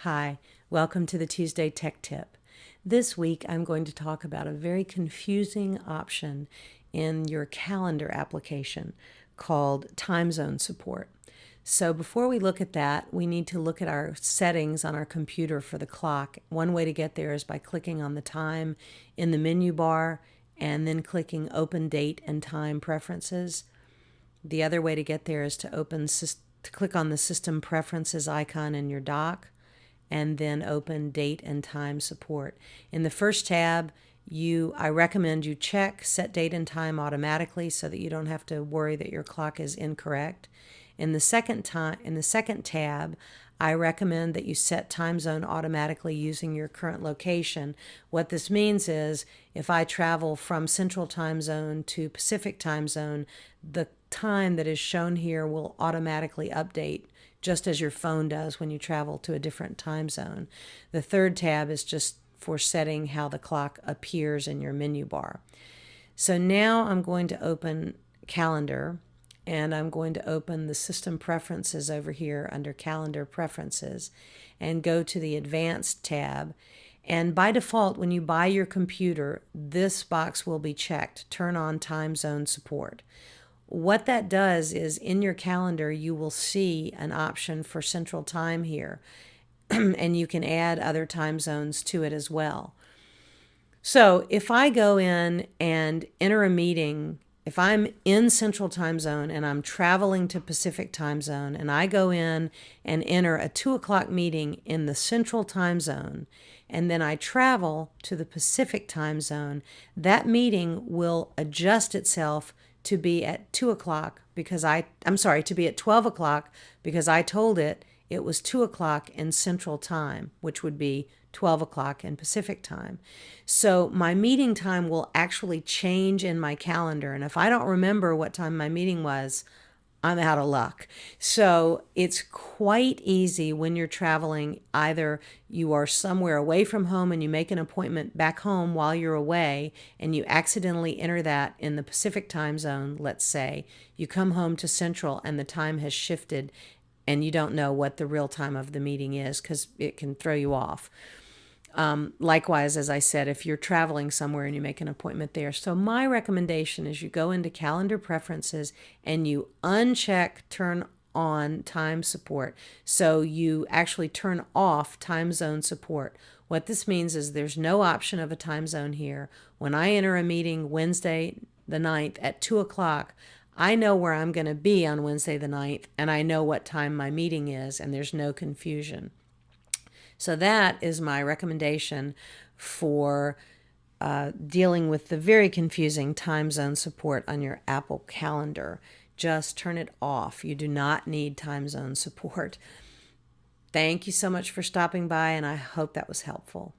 Hi, welcome to the Tuesday Tech Tip. This week I'm going to talk about a very confusing option in your calendar application called time zone support. So before we look at that, we need to look at our settings on our computer for the clock. One way to get there is by clicking on the time in the menu bar and then clicking Open Date and Time Preferences. The other way to get there is to click on the System Preferences icon in your dock and then open Date and Time Support. In the first tab, I recommend you check Set Date and Time automatically so that you don't have to worry that your clock is incorrect. In the second tab, I recommend that you set time zone automatically using your current location. What this means is if I travel from Central Time Zone to Pacific Time Zone, the time that is shown here will automatically update just as your phone does when you travel to a different time zone. The third tab is just for setting how the clock appears in your menu bar. So now I'm going to open Calendar, and I'm going to open the System Preferences over here under Calendar Preferences and go to the Advanced tab. And by default, when you buy your computer, this box will be checked, Turn on Time Zone Support. What that does is in your calendar, you will see an option for Central Time here, and you can add other time zones to it as well. So if I go in and enter a meeting, if I'm in Central Time Zone and I'm traveling to Pacific Time Zone and I go in and enter a 2 o'clock meeting in the Central Time Zone, and then I travel to the Pacific Time Zone, that meeting will adjust itself to be at 2 o'clock to be at 12 o'clock because I told it was 2 o'clock in Central Time, which would be 12 o'clock in Pacific Time. So my meeting time will actually change in my calendar. And if I don't remember what time my meeting was, I'm out of luck. So it's quite easy when you're traveling. Either you are somewhere away from home and you make an appointment back home while you're away and you accidentally enter that in the Pacific Time Zone, let's say. You come home to Central and the time has shifted and you don't know what the real time of the meeting is because it can throw you off. Likewise, as I said, if you're traveling somewhere and you make an appointment there. So my recommendation is you go into Calendar Preferences and you uncheck Turn on Time Support. So you actually turn off Time Zone Support. What this means is there's no option of a time zone here. When I enter a meeting Wednesday the 9th at 2 o'clock, I know where I'm going to be on Wednesday the 9th, and I know what time my meeting is, and there's no confusion. So that is my recommendation for dealing with the very confusing time zone support on your Apple Calendar. Just turn it off. You do not need time zone support. Thank you so much for stopping by, and I hope that was helpful.